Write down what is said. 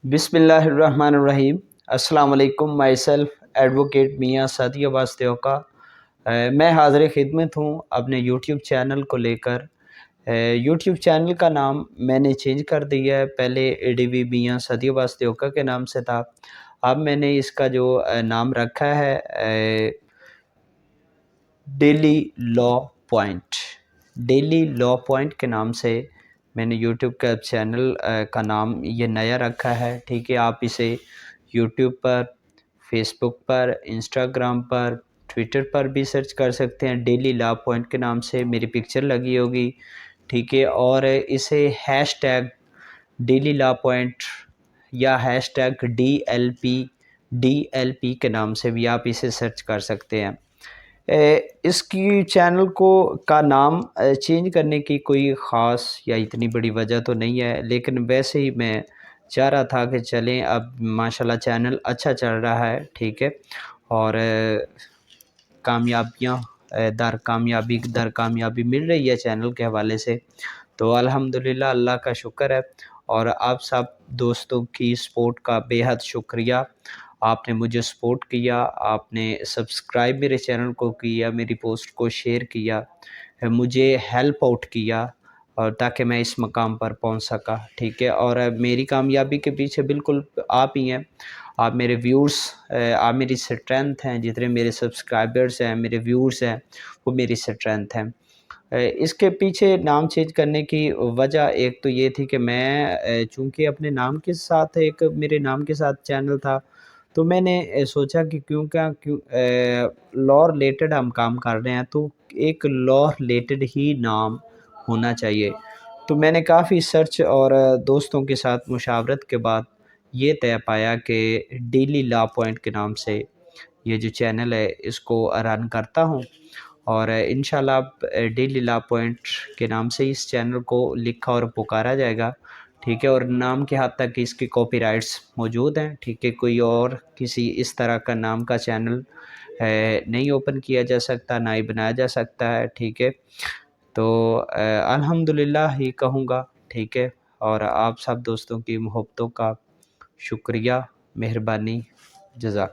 بسم اللہ الرحمن الرحیم۔ السلام علیکم، مائی سیلف ایڈوکیٹ میاں سعدی عباس کا میں حاضر خدمت ہوں اپنے یوٹیوب چینل کو لے کر۔ یوٹیوب چینل کا نام میں نے چینج کر دیا ہے، پہلے ADV میاں سعدی عباس کے نام سے تھا، اب میں نے اس کا جو نام رکھا ہے daily law point. Daily law point کے نام سے میں نے یوٹیوب کا چینل کا نام یہ نیا رکھا ہے، ٹھیک ہے۔ آپ اسے یوٹیوب پر، فیس بک پر، انسٹاگرام پر، ٹویٹر پر بھی سرچ کر سکتے ہیں، ڈیلی لا پوائنٹ کے نام سے میری پکچر لگی ہوگی، ٹھیک ہے۔ اور اسے hash tag daily law point یا ہیش ٹیگ DLP کے نام سے بھی آپ اسے سرچ کر سکتے ہیں۔ اس کی چینل کا نام چینج کرنے کی کوئی خاص یا اتنی بڑی وجہ تو نہیں ہے، لیکن ویسے ہی میں چاہ رہا تھا کہ چلیں، اب ماشاءاللہ چینل اچھا چل رہا ہے، ٹھیک ہے، اور کامیابیاں در کامیابی مل رہی ہے چینل کے حوالے سے، تو الحمدللہ اللہ کا شکر ہے۔ اور آپ سب دوستوں کی سپورٹ کا بے حد شکریہ، آپ نے مجھے سپورٹ کیا، آپ نے سبسکرائب میرے چینل کو کیا، میری پوسٹ کو شیئر کیا، مجھے ہیلپ آؤٹ کیا، اور تاکہ میں اس مقام پر پہنچ سکا، ٹھیک ہے۔ اور میری کامیابی کے پیچھے بالکل آپ ہی ہیں، آپ میرے ویورز، آپ میری اسٹرینتھ ہیں، جتنے میرے سبسکرائبرز ہیں، میرے ویورز ہیں، وہ میری اسٹرینتھ ہیں۔ اس کے پیچھے نام چینج کرنے کی وجہ ایک تو یہ تھی کہ میں چونکہ اپنے نام کے ساتھ میرے نام کے ساتھ چینل تھا، تو میں نے سوچا کہ کیوں لا ریلیٹڈ ہم کام کر رہے ہیں تو ایک لا ریلیٹڈ ہی نام ہونا چاہیے۔ تو میں نے کافی سرچ اور دوستوں کے ساتھ مشاورت کے بعد یہ طے پایا کہ ڈیلی لا پوائنٹ کے نام سے یہ جو چینل ہے اس کو رن کرتا ہوں، اور انشاءاللہ اب ڈیلی لا پوائنٹ کے نام سے اس چینل کو لکھا اور پکارا جائے گا، ٹھیک ہے۔ اور نام کے حد تک اس کی کاپی رائٹس موجود ہیں، ٹھیک ہے، کوئی اور کسی اس طرح کا نام کا چینل نہیں اوپن کیا جا سکتا، نہ ہی بنایا جا سکتا ہے، ٹھیک ہے۔ تو الحمدللہ ہی کہوں گا، ٹھیک ہے۔ اور آپ سب دوستوں کی محبتوں کا شکریہ، مہربانی، جزاک